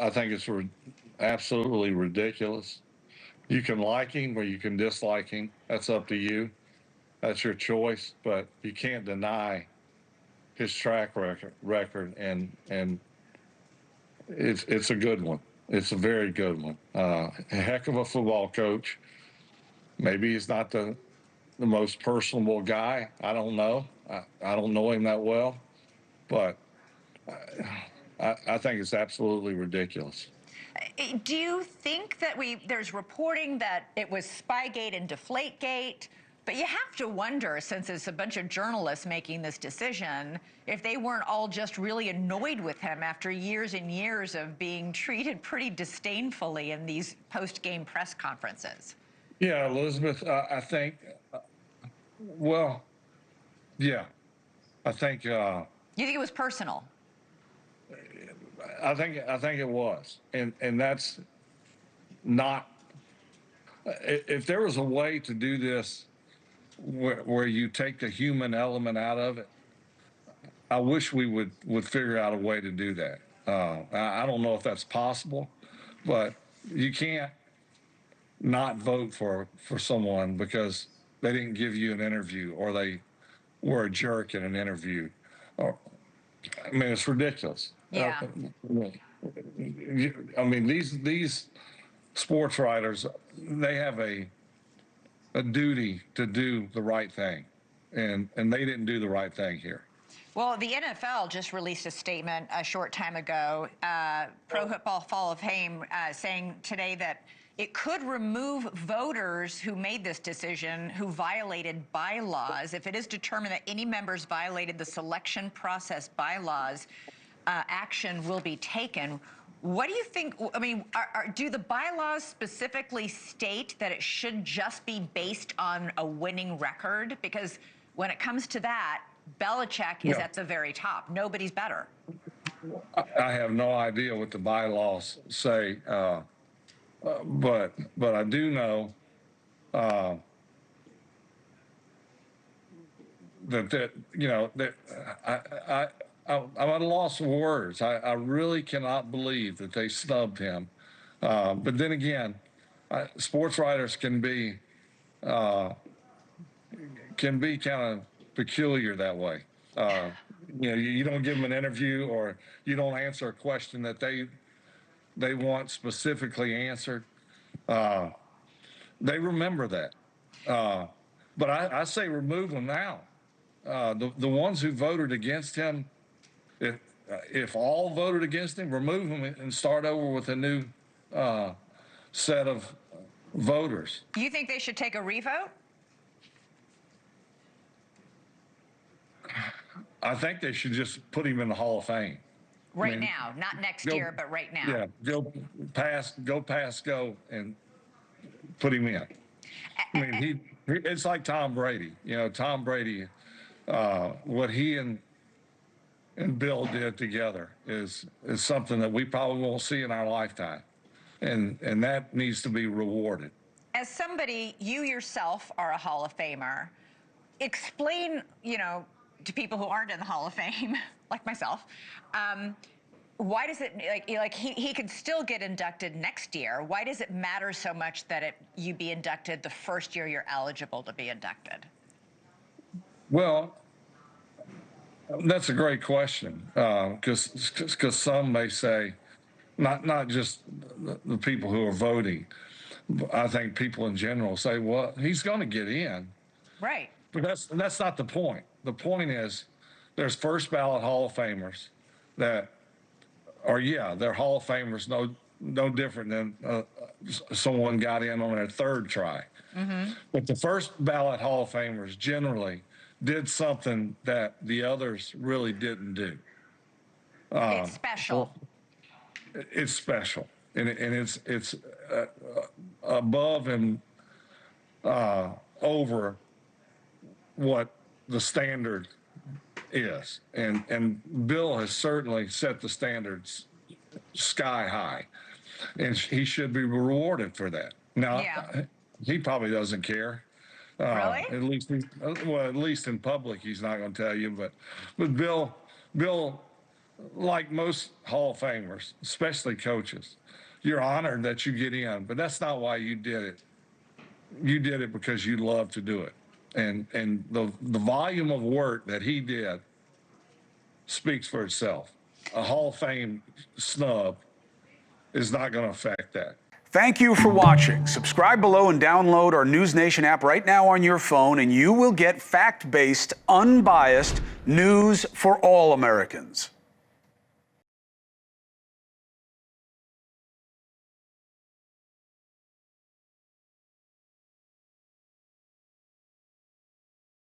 I think it's absolutely ridiculous. You can like him or you can dislike him. That's up to you. That's your choice. But you can't deny his track record, and it's a good one. It's a very good one. A heck of a football coach. Maybe he's not the most personable guy. I don't know. I don't know him that well, but I think it's absolutely ridiculous. Do you think that there's reporting that it was Spygate and Deflategate? But you have to wonder, since it's a bunch of journalists making this decision, if they weren't all just really annoyed with him after years and years of being treated pretty disdainfully in these post-game press conferences. Yeah, Elizabeth, I think, well, yeah, I think. You think it was personal? I think it was, and that's not. If there was a way to do this where you take the human element out of it, I wish we would figure out a way to do that. I don't know if that's possible, but you can't not vote for someone because they didn't give you an interview or they were a jerk in an interview. Or, I mean, it's ridiculous. Yeah. I mean, these sports writers, they have a duty to do the right thing, and they didn't do the right thing here. Well, the NFL just released a statement a short time ago, Pro Football Hall of Fame, saying today that it could remove voters who made this decision who violated bylaws. If it is determined that any members violated the selection process bylaws, action will be taken. What do you think? I mean, do the bylaws specifically state that it should just be based on a winning record? Because when it comes to that, Belichick is at the very top. Nobody's better. I have no idea what the bylaws say, but I do know that you know that I'm at a loss of words. I really cannot believe that they snubbed him. But then again, sports writers can be kind of peculiar that way. You know, you don't give them an interview or you don't answer a question that they want specifically answered. They remember that. But I say remove them now. The ones who voted against him, if all voted against him, remove them and start over with a new set of voters. You think they should take a revote? I think they should just put him in the Hall of Fame. Right now, not next year, but right now. Yeah, go past, and put him in. I mean, it's like Tom Brady. You know, Tom Brady, what he and Bill did together is something that we probably won't see in our lifetime, and that needs to be rewarded. As somebody, you yourself are a Hall of Famer. Explain, you know, to people who aren't in the Hall of Fame, like myself, why does it, like he could still get inducted next year. Why does it matter so much that you be inducted the first year you're eligible to be inducted? Well, that's a great question, because some may say, not just the people who are voting, I think people in general say, well, he's going to get in. Right. But that's not the point. The point is there's first ballot Hall of Famers that are, they're Hall of Famers, no different than someone got in on their third try. Mm-hmm. But the first ballot Hall of Famers generally did something that the others really didn't do. It's special. It's special, and it's above and over what the standard is, and Bill has certainly set the standards sky high, and he should be rewarded for that. Now, he probably doesn't care. Really? At least in public, he's not going to tell you. But Bill like most Hall of Famers, especially coaches, you're honored that you get in, but that's not why you did it. You did it because you love to do it. And the volume of work that he did speaks for itself. A Hall of Fame snub is not going to affect that. Thank you for watching. Subscribe below and download our NewsNation app right now on your phone, and you will get fact-based, unbiased news for all Americans.